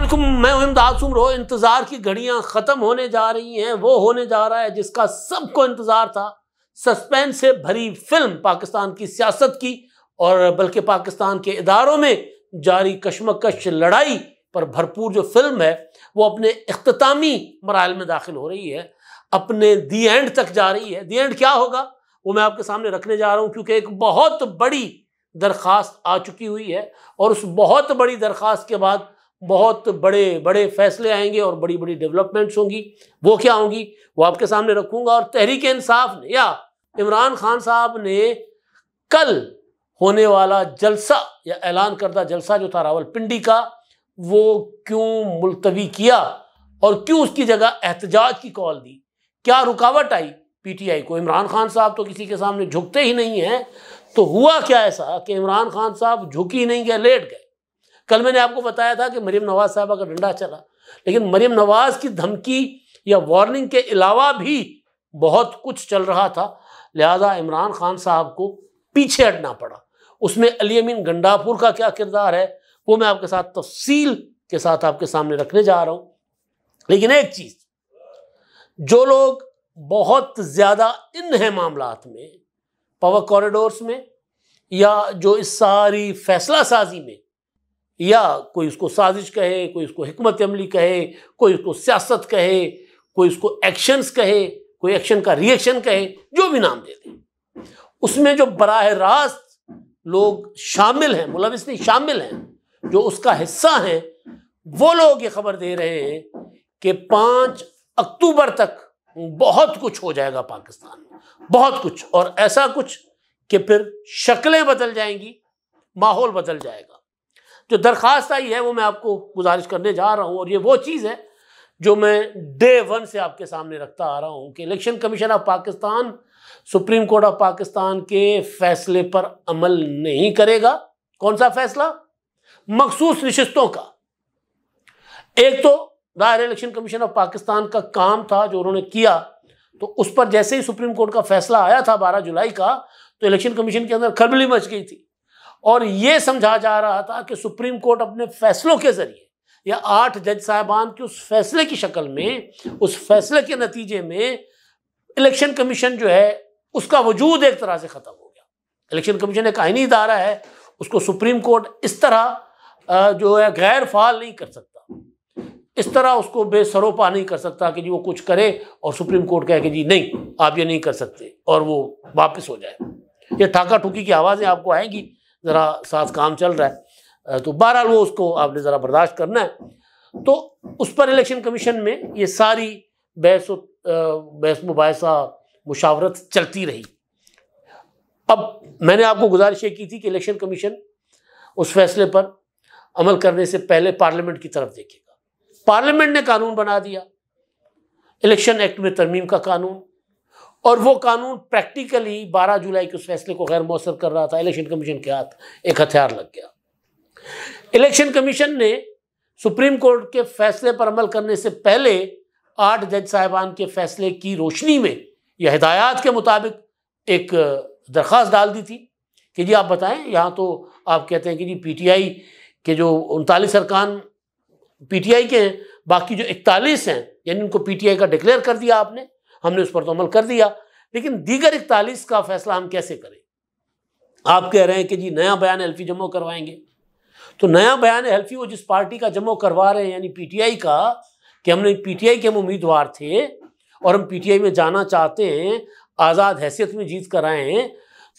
अस्सलाम, मैं हूं इमदाद सुमरो। इंतज़ार की घड़ियां ख़त्म होने जा रही हैं। वो होने जा रहा है जिसका सबको इंतज़ार था। सस्पेंस से भरी फिल्म पाकिस्तान की सियासत की और बल्कि पाकिस्तान के इदारों में जारी कशमकश लड़ाई पर भरपूर जो फिल्म है वो अपने इख्तितामी मराहल में दाखिल हो रही है, अपने दी एंड तक जा रही है। दी एंड क्या होगा वो मैं आपके सामने रखने जा रहा हूँ, क्योंकि एक बहुत बड़ी दरख्वास्त आ चुकी हुई है और उस बहुत बड़ी दरख्वास्त के बाद बहुत बड़े बड़े फैसले आएंगे और बड़ी बड़ी डेवलपमेंट्स होंगी। वो क्या होंगी वो आपके सामने रखूंगा। और तहरीक इंसाफ ने या इमरान खान साहब ने कल होने वाला जलसा या ऐलान करदा जलसा जो था रावलपिंडी का, वो क्यों मुलतवी किया और क्यों उसकी जगह एहतजाज की कॉल दी। क्या रुकावट आई पीटीआई को? इमरान खान साहब तो किसी के सामने झुकते ही नहीं हैं। तो हुआ क्या ऐसा कि इमरान खान साहब झुक ही नहीं गए, लेट गए। कल मैंने आपको बताया था कि मरीम नवाज साहबा का डंडा चला, लेकिन मरीम नवाज की धमकी या वार्निंग के अलावा भी बहुत कुछ चल रहा था, लिहाजा इमरान खान साहब को पीछे हटना पड़ा। उसमें अली अमीन गंडापुर का क्या किरदार है वो मैं आपके साथ तफसील के साथ आपके सामने रखने जा रहा हूँ। लेकिन एक चीज़, जो लोग बहुत ज़्यादा इन है मामलात में, पावर कॉरिडोर्स में, या जो इस सारी फैसला साजी में, या कोई उसको साजिश कहे, कोई उसको हिकमत अमली कहे, कोई उसको सियासत कहे, कोई उसको एक्शंस कहे, कोई एक्शन का रिएक्शन कहे, जो भी नाम दे दे, उसमें जो बराह रास्त लोग शामिल हैं, मुलविस नहीं शामिल हैं, जो उसका हिस्सा हैं, वो लोग ये खबर दे रहे हैं कि 5 अक्टूबर तक बहुत कुछ हो जाएगा पाकिस्तान में, बहुत कुछ, और ऐसा कुछ कि फिर शक्लें बदल जाएंगी, माहौल बदल जाएगा। जो दरख्वास्त आई है वो मैं आपको गुजारिश करने जा रहा हूँ, और ये वो चीज़ है जो मैं डे 1 से आपके सामने रखता आ रहा हूँ कि election commission of Pakistan supreme court of Pakistan के फैसले पर अमल नहीं करेगा। कौन सा फैसला? मखसूस नशिस्तों का। एक तो दायरा इलेक्शन कमीशन ऑफ पाकिस्तान का काम था जो उन्होंने किया, तो उस पर जैसे ही सुप्रीम कोर्ट का फैसला आया था 12 जुलाई का, तो इलेक्शन कमीशन के अंदर खलबली मच गई थी और ये समझा जा रहा था कि सुप्रीम कोर्ट अपने फैसलों के जरिए या 8 जज साहबान के उस फैसले की शक्ल में, उस फैसले के नतीजे में इलेक्शन कमीशन जो है उसका वजूद एक तरह से ख़त्म हो गया। इलेक्शन कमीशन एक आईनी इदारा है, उसको सुप्रीम कोर्ट इस तरह जो है गैर फाल नहीं कर सकता, इस तरह उसको बेसरोपा नहीं कर सकता कि जी वो कुछ करे और सुप्रीम कोर्ट कहे कि जी नहीं आप ये नहीं कर सकते और वो वापस हो जाए। ये ठाका ठुकी की आवाज़ें आपको आएंगी, ज़रा साथ काम चल रहा है, तो बहरहाल वो उसको आपने ज़रा बर्दाश्त करना है। तो उस पर इलेक्शन कमीशन में ये सारी बहस मुबाहिसा मुशावरत चलती रही। अब मैंने आपको गुजारिश ये की थी कि इलेक्शन कमीशन उस फैसले पर अमल करने से पहले पार्लियामेंट की तरफ देखेगा। पार्लियामेंट ने कानून बना दिया, इलेक्शन एक्ट में तरमीम का कानून, और वो कानून प्रैक्टिकली 12 जुलाई के उस फैसले को गैर मौसर कर रहा था। इलेक्शन कमीशन के हाथ एक हथियार लग गया। इलेक्शन कमीशन ने सुप्रीम कोर्ट के फैसले पर अमल करने से पहले 8 जज साहिबान के फैसले की रोशनी में या हिदायत के मुताबिक एक दरख्वास्त डाल दी थी कि जी आप बताएं, यहाँ तो आप कहते हैं कि जी पीटीआई के जो 39 अरकान पीटीआई के हैं, बाकी जो 41 हैं यानी उनको पीटीआई का डिक्लेयर कर दिया आपने, हमने उस पर तो अमल कर दिया, लेकिन दीगर 41 का फैसला हम कैसे करें? आप कह रहे हैं कि जी नया बयान हल्फी जमा करवाएंगे। तो नया बयान हल्फी वो जिस पार्टी का जमा करवा रहे हैं यानी पीटीआई का, कि हमने पीटीआई के हम उम्मीदवार थे और हम पीटीआई में जाना चाहते हैं, आज़ाद हैसियत में जीत कर आए हैं,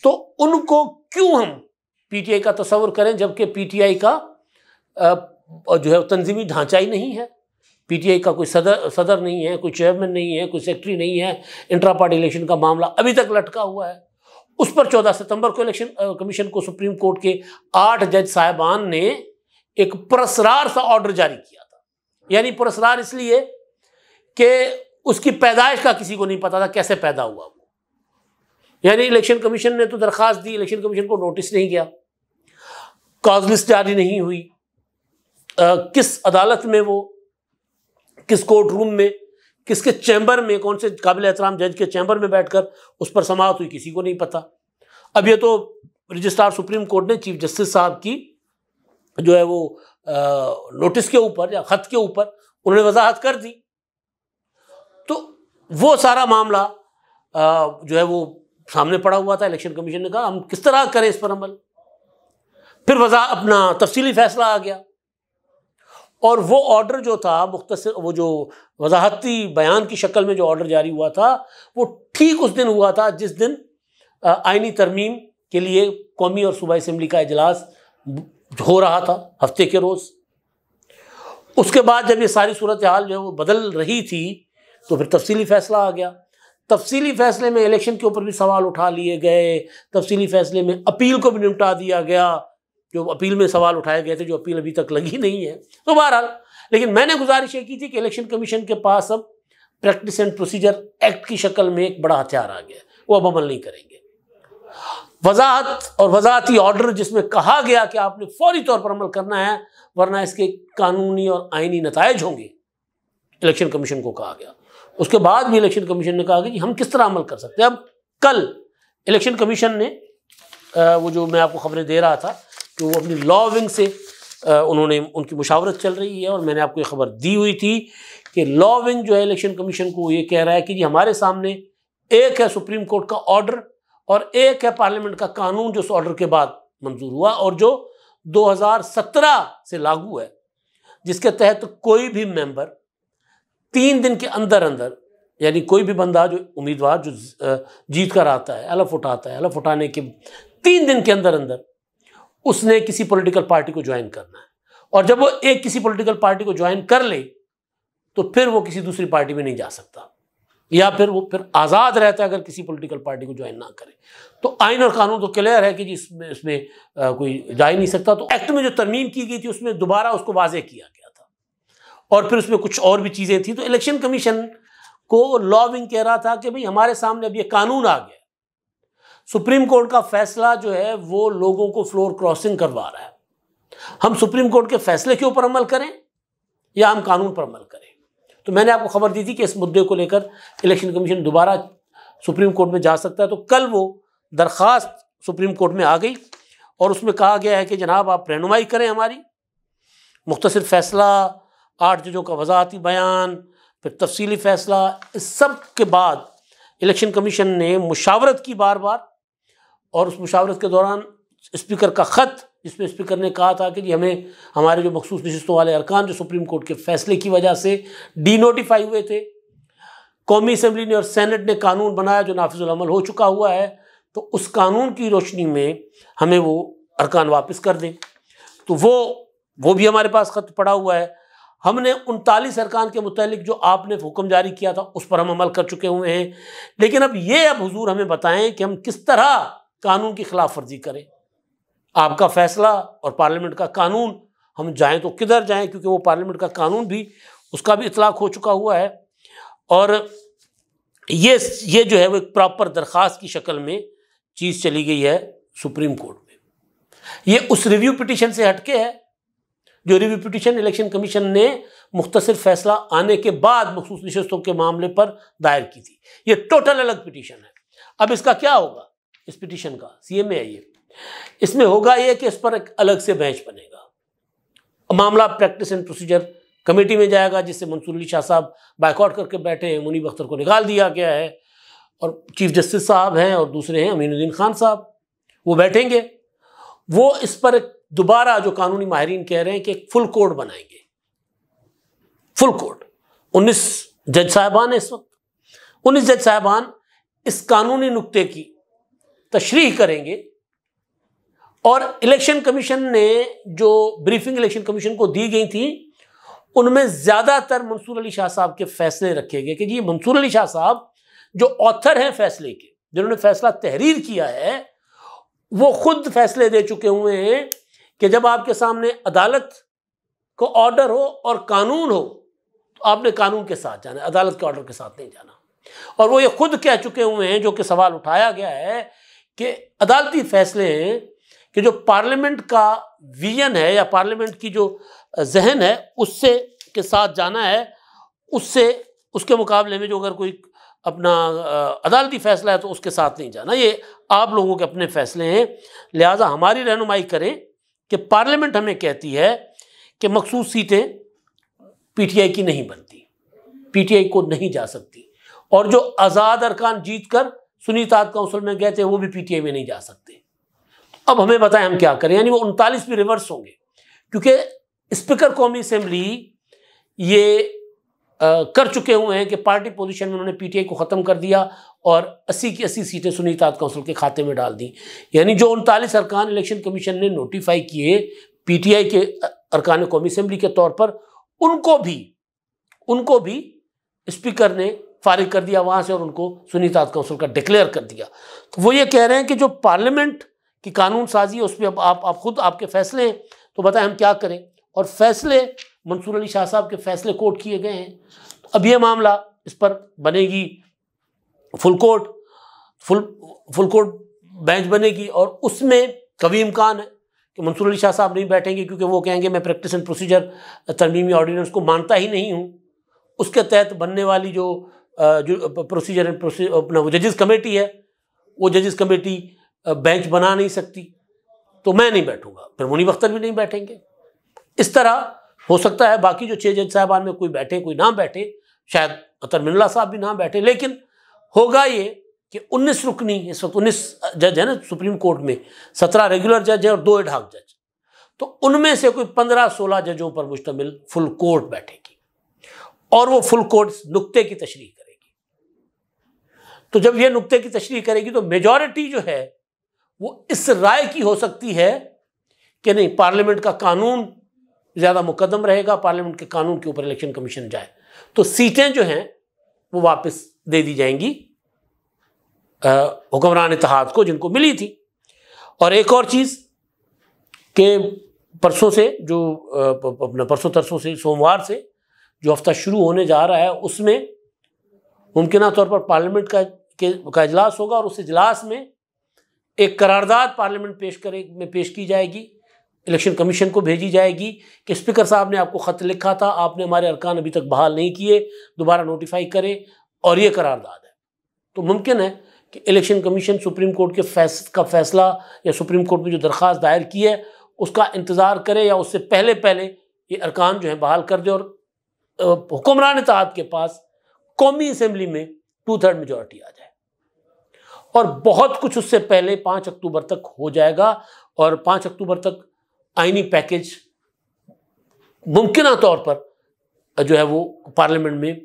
तो उनको क्यों हम पीटीआई का तस्वर करें जबकि पीटीआई का जो है तंजीमी ढांचा ही नहीं है। पीटीआई का कोई सदर नहीं है, कोई चेयरमैन नहीं है, कोई सेक्रेटरी नहीं है, इंट्रा पार्टी इलेक्शन का मामला अभी तक लटका हुआ है। उस पर 14 सितंबर को इलेक्शन कमीशन को सुप्रीम कोर्ट के 8 जज साहिबान ने एक पुरस्कार सा ऑर्डर जारी किया था। यानी पुरस्कार इसलिए कि उसकी पैदाइश का किसी को नहीं पता था, कैसे पैदा हुआ वो। यानी इलेक्शन कमीशन ने तो दरख्वास्त दी, इलेक्शन कमीशन को नोटिस नहीं गया, कॉज लिस्ट जारी नहीं हुई, किस अदालत में वो, किस कोर्ट रूम में, किसके चैम्बर में, कौन से काबिल एहतराम जज के चैम्बर में बैठकर उस पर समाअत हुई, किसी को नहीं पता। अब ये तो रजिस्ट्रार सुप्रीम कोर्ट ने चीफ जस्टिस साहब की जो है वो नोटिस के ऊपर या खत के ऊपर उन्होंने वजाहत कर दी। तो वो सारा मामला जो है वो सामने पड़ा हुआ था। इलेक्शन कमीशन ने कहा हम किस तरह करें इस पर अमल। फिर अपना तफसीली फैसला आ गया और वो ऑर्डर जो था मुख्तसर, वो जो वजाहती बयान की शक्ल में जो ऑर्डर जारी हुआ था वो ठीक उस दिन हुआ था जिस दिन आईनी तरमीम के लिए कौमी और सूबाई असम्बली का इजलास हो रहा था हफ्ते के रोज़। उसके बाद जब ये सारी सूरत हाल जो है वो बदल रही थी तो फिर तफसीली फैसला आ गया। तफसीली फैसले में इलेक्शन के ऊपर भी सवाल उठा लिए गए, तफसीली फैसले में अपील को भी निपटा दिया गया, जो अपील में सवाल उठाए गए थे, जो अपील अभी तक लगी नहीं है। तो बहरहाल, लेकिन मैंने गुजारिश ये की थी कि इलेक्शन कमीशन के पास अब प्रैक्टिस एंड प्रोसीजर एक्ट की शक्ल में एक बड़ा हथियार आ गया, वो अब अमल नहीं करेंगे। वजाहत और वजाहती ऑर्डर जिसमें कहा गया कि आपने फौरी तौर पर अमल करना है वरना इसके कानूनी और आईनी नताइज होंगे, इलेक्शन कमीशन को कहा गया। उसके बाद भी इलेक्शन कमीशन ने कहा कि हम किस तरह अमल कर सकते हैं। अब कल इलेक्शन कमीशन ने वो जो मैं आपको खबरें दे रहा था कि वो अपनी लॉ विंग से उन्होंने उनकी मुशावरत चल रही है और मैंने आपको ये खबर दी हुई थी कि लॉ विंग जो है इलेक्शन कमीशन को ये कह रहा है कि जी हमारे सामने एक है सुप्रीम कोर्ट का ऑर्डर और एक है पार्लियामेंट का कानून जो उस ऑर्डर के बाद मंजूर हुआ और जो 2017 से लागू है, जिसके तहत कोई भी मेंबर 3 दिन के अंदर अंदर, यानी कोई भी बंदा जो उम्मीदवार जो जीत कर आता है, हलफ उठाता है, हलफ उठाने के 3 दिन के अंदर अंदर उसने किसी पॉलिटिकल पार्टी को ज्वाइन करना है और जब वो एक किसी पॉलिटिकल पार्टी को ज्वाइन कर ले तो फिर वो किसी दूसरी पार्टी में नहीं जा सकता या फिर वो आज़ाद रहता है अगर किसी पॉलिटिकल पार्टी को ज्वाइन ना करे। तो आइन और कानून तो क्लियर है कि जी इसमें कोई जा ही नहीं सकता। तो एक्ट में जो तरमीम की गई थी उसमें दोबारा उसको वाज़ेह किया गया था और फिर उसमें कुछ और भी चीज़ें थी। तो इलेक्शन कमीशन को लॉ विंग कह रहा था कि भाई हमारे सामने अब ये कानून आ गया, सुप्रीम कोर्ट का फैसला जो है वो लोगों को फ्लोर क्रॉसिंग करवा रहा है, हम सुप्रीम कोर्ट के फैसले के ऊपर अमल करें या हम कानून पर अमल करें। तो मैंने आपको खबर दी थी कि इस मुद्दे को लेकर इलेक्शन कमीशन दोबारा सुप्रीम कोर्ट में जा सकता है। तो कल वो दरख्वास्त सुप्रीम कोर्ट में आ गई और उसमें कहा गया है कि जनाब आप रहनुमाई करें हमारी, मुख्तसर फैसला, 8 जजों का वजाहती बयान, फिर तफसीली फैसला, इस सब के बाद इलेक्शन कमीशन ने मुशावरत की बार बार और उस मुशावरत के दौरान स्पीकर का ख़त जिसमें स्पीकर ने कहा था कि जी हमें हमारे जो मखसूस नशिस्तों वाले अरकान जो सुप्रीम कोर्ट के फैसले की वजह से डीनोटिफाई हुए थे, कौमी असम्बली ने और सेनेट ने कानून बनाया जो नाफिजुल अमल हो चुका हुआ है, तो उस कानून की रोशनी में हमें वो अरकान वापस कर दें। तो वो भी हमारे पास ख़त पड़ा हुआ है। हमने 39 अरकान के मुतालिक जो आपने हुक्म जारी किया था उस पर हम अमल कर चुके हुए हैं, लेकिन अब हुजूर हमें बताएं कि हम किस तरह कानून की खिलाफ वर्जी करें। आपका फैसला और पार्लियामेंट का कानून, हम जाएं तो किधर जाएं, क्योंकि वो पार्लियामेंट का कानून भी उसका भी इतलाक हो चुका हुआ है। और ये जो है वो एक प्रॉपर दरख्वास्त की शक्ल में चीज़ चली गई है सुप्रीम कोर्ट में। ये उस रिव्यू पिटीशन से हटके है जो रिव्यू पिटीशन इलेक्शन कमीशन ने मुख्तसर फैसला आने के बाद मखसूस नशिस्तों के मामले पर दायर की थी। ये टोटल अलग पिटीशन है। अब इसका क्या होगा, इस पिटीशन का CMA है ये, इसमें होगा ये कि इस पर एक अलग से बेंच बनेगा, मामला प्रैक्टिस एंड प्रोसीजर कमेटी में जाएगा जिससे मंसूर अली शाह साहब बायकॉट करके बैठे हैं, मुनीब अख्तर को निकाल दिया गया है और चीफ जस्टिस साहब हैं और दूसरे हैं अमीनुद्दीन खान साहब, वो बैठेंगे। वो इस पर दोबारा जो कानूनी माहिरीन कह रहे हैं कि एक फुल कोड बनाएंगे, फुल कोड। 19 जज साहबान है इस वक्त, 19 जज साहबान इस कानूनी नुक्ते की तशरीह करेंगे और इलेक्शन कमीशन ने जो ब्रीफिंग इलेक्शन कमीशन को दी गई थी उनमें ज़्यादातर मंसूर अली शाह साहब के फैसले रखे गए कि जी मंसूर अली शाह साहब जो ऑथर हैं फैसले के, जिन्होंने फैसला तहरीर किया है, वो खुद फैसले दे चुके हुए हैं कि जब आपके सामने अदालत को ऑर्डर हो और कानून हो तो आपने कानून के साथ जाना है, अदालत के ऑर्डर के साथ नहीं जाना। और वो ये खुद कह चुके हुए हैं, जो कि सवाल उठाया गया है कि अदालती फैसले हैं कि जो पार्लियामेंट का विजन है या पार्लियामेंट की जो जहन है उससे के साथ जाना है, उससे उसके मुकाबले में जो अगर कोई अपना अदालती फैसला है तो उसके साथ नहीं जाना। ये आप लोगों के अपने फैसले हैं, लिहाजा हमारी रहनुमाई करें कि पार्लियामेंट हमें कहती है कि मखसूस सीटें पीटीआई की नहीं बनती, पीटीआई को नहीं जा सकती, और जो आज़ाद अरकान जीत कर सुन्नी इत्तेहाद काउंसिल में गए थे वो भी पीटीआई में नहीं जा सकते। अब हमें बताएं हम क्या करें, यानी वो 39 भी रिवर्स होंगे, क्योंकि स्पीकर कौमी असेंबली ये कर चुके हुए हैं कि पार्टी पोजीशन में उन्होंने पीटीआई को ख़त्म कर दिया और 80 की 80 सीटें सुन्नी इत्तेहाद काउंसिल के खाते में डाल दी। यानी जो 39 अरकान इलेक्शन कमीशन ने नोटिफाई किए पीटीआई के अरकान कौमी असेंबली के तौर पर, उनको भी स्पीकर ने फारिग कर दिया वहाँ से और उनको सुन्नी इत्तेहाद काउंसिल का डिक्लेयर कर दिया। तो वो ये कह रहे हैं कि जो पार्लियामेंट की कानून साजी है उसमें अब आप खुद आपके फैसले हैं, तो बताएं हम क्या करें। और फैसले मंसूर अली शाह साहब के फैसले कोर्ट किए गए हैं। तो अब ये मामला, इस पर बनेगी फुल कोर्ट बेंच बनेगी, और उसमें कभी इम्कान है कि मंसूर अली शाह साहब नहीं बैठेंगे, क्योंकि वो कहेंगे मैं प्रैक्टिस एंड प्रोसीजर तरमीमी ऑर्डिनेंस को मानता ही नहीं हूँ। उसके तहत बनने वाली जो प्रोसीजर एंड अपना वो जजेस कमेटी है, वो जजेस कमेटी बेंच बना नहीं सकती, तो मैं नहीं बैठूंगा, फिर मुनीब अख्तर भी नहीं बैठेंगे। इस तरह हो सकता है बाकी जो 6 जज साहबान में कोई बैठे कोई ना बैठे, शायद अतर मिन्नल्लाह साहब भी ना बैठे, लेकिन होगा ये कि 19 रुकनी, इस वक्त 19 जज है ना सुप्रीम कोर्ट में, 17 रेगुलर जज है और 2 एडहॉक जज, तो उनमें से कोई 15-16 जजों पर मुश्तमिल फुल कोर्ट बैठेगी और वो फुल कोर्ट नुक्ते की तशरीह करेगी। तो जब ये नुक्ते की तशरीह करेगी तो मेजॉरिटी जो है वो इस राय की हो सकती है कि नहीं, पार्लियामेंट का कानून ज़्यादा मुकद्दम रहेगा, पार्लियामेंट के कानून के ऊपर इलेक्शन कमीशन जाए, तो सीटें जो हैं वो वापस दे दी जाएंगी हुक्मरान इत्तेहाद को जिनको मिली थी। और एक और चीज़ कि परसों से जो अपना परसों तरसों से सोमवार से जो हफ्ता शुरू होने जा रहा है, उसमें मुमकिन तौर पर पार्लियामेंट का इजलास होगा और उस इजलास में एक करारदाद पार्लियामेंट पेश की जाएगी, इलेक्शन कमीशन को भेजी जाएगी कि स्पीकर साहब ने आपको ख़त लिखा था, आपने हमारे अरकान अभी तक बहाल नहीं किए, दोबारा नोटिफाई करें, और ये करारदाद है। तो मुमकिन है कि इलेक्शन कमीशन सुप्रीम कोर्ट के फैसला या सुप्रीम कोर्ट में जो दरख्वास्त दायर की है उसका इंतज़ार करे, या उससे पहले ये अरकान जो है बहाल कर दे और हुक्मरान इत्तेहाद के पास कौमी असेंबली में 2/3 मेजॉरिटी आ जाए। और बहुत कुछ उससे पहले 5 अक्टूबर तक हो जाएगा, और 5 अक्टूबर तक आईनी पैकेज मुमकिन तौर पर जो है वो पार्लियामेंट में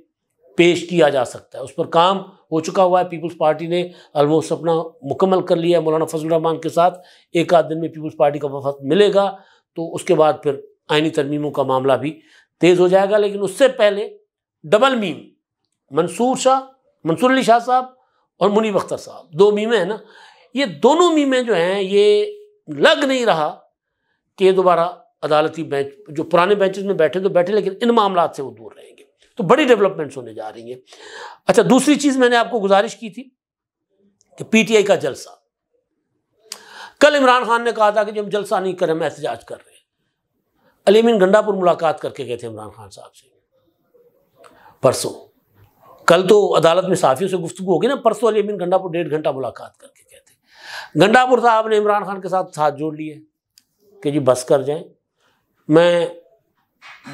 पेश किया जा सकता है। उस पर काम हो चुका हुआ है, पीपल्स पार्टी ने ऑलमोस्ट अपना मुकम्मल कर लिया है। मौलाना फजलुर रहमान के साथ एक आध दिन में पीपल्स पार्टी का वफद मिलेगा, तो उसके बाद फिर आईनी तरमीमों का मामला भी तेज़ हो जाएगा। लेकिन उससे पहले डबल मीम, मंसूर अली शाह साहब और मुनीब अख्तर साहब, 2 मीमें हैं ना, ये दोनों मीमें जो हैं ये लग नहीं रहा कि ये दोबारा अदालती बेंच, जो पुराने बेंचेस में बैठे तो बैठे, लेकिन इन मामला से वो दूर रहेंगे। तो बड़ी डेवलपमेंट्स होने जा रही हैं। अच्छा, दूसरी चीज़ मैंने आपको गुजारिश की थी कि पीटीआई का जलसा, कल इमरान खान ने कहा था कि जब हम जलसा नहीं कर रहे, हम एहतजाज कर रहे हैं। अली अमीन गंडापुर मुलाकात करके गए थे इमरान खान साहब से परसों, कल तो अदालत में साफियों से गुफ्तगू होगी ना, परसों अली अमीन गंडापुर 1.5 घंटा मुलाकात करके गए थे। गंडापुर साहब ने इमरान खान के साथ जोड़ लिए कि जी बस कर जाएं, मैं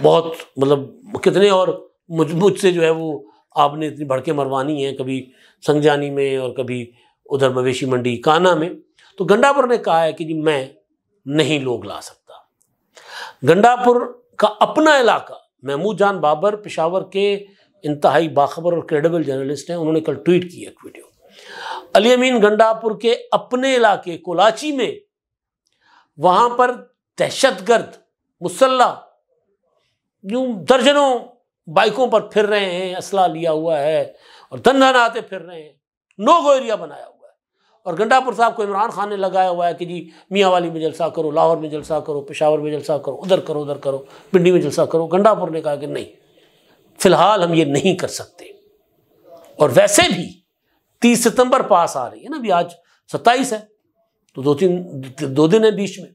बहुत मतलब कितने और मुझसे जो है वो आपने इतनी भड़के मरवानी है, कभी संगजानी में और कभी उधर मवेशी मंडी काना में। तो गंडापुर ने कहा है कि जी मैं नहीं लोग ला सकता। गंडापुर का अपना इलाका, महमूद जान बाबर पेशावर के इंतहाई बाखबर और क्रेडिबल जर्नलिस्ट हैं, उन्होंने कल ट्वीट की एक वीडियो। अली अमीन गंडापुर के अपने इलाके कोलाची में, वहाँ पर दहशतगर्द मुसल्ला यूं दर्जनों बाइकों पर फिर रहे हैं, असला लिया हुआ है और दंदनाते फिर रहे हैं, नो गो एरिया बनाया हुआ है। और गंडापुर साहब को इमरान खान ने लगाया हुआ है कि जी मियांवाली में जलसा करो, लाहौर में जलसा करो, पेशावर में जलसा करो, उधर करो, पिंडी में जलसा करो। गंडापुर ने कहा कि नहीं, फिलहाल हम ये नहीं कर सकते। और वैसे भी 30 सितंबर पास आ रही है ना, अभी आज 27 है, तो 2 दिन है बीच में।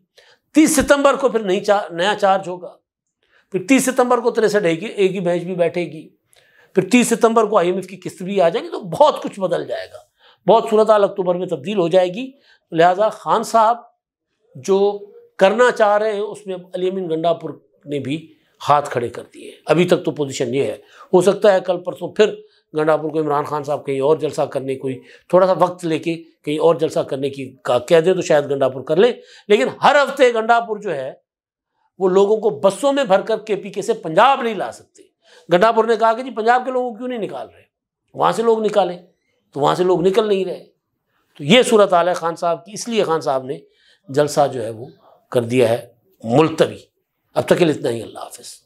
30 सितंबर को फिर नया चार्ज होगा, फिर 30 सितंबर को 63 एक ही बेंच भी बैठेगी, फिर 30 सितंबर को IMF की किस्त भी आ जाएगी, तो बहुत कुछ बदल जाएगा, बहुत सूरत हाल अक्टूबर में तब्दील हो जाएगी। लिहाजा खान साहब जो करना चाह रहे हैं उसमें अली अमीन गंडापुर ने भी हाथ खड़े कर दिए। अभी तक तो पोजीशन ये है। हो सकता है कल परसों फिर गंडापुर को इमरान खान साहब कहीं और जलसा करने, कोई थोड़ा सा वक्त लेके कहीं और जलसा करने की कह दे तो शायद गंडापुर कर ले, लेकिन हर हफ्ते गंडापुर जो है वो लोगों को बसों में भरकर केपीके से पंजाब नहीं ला सकते। गंडापुर ने कहा कि जी पंजाब के लोगों को क्यों नहीं निकाल रहे, वहाँ से लोग निकालें, तो वहाँ से लोग निकल नहीं रहे। तो ये सूरत हाल है खान साहब की, इसलिए खान साहब ने जलसा जो है वो कर दिया है मुलतवी। अब तक के लिए इतना ही। अल्लाह हाफिज़।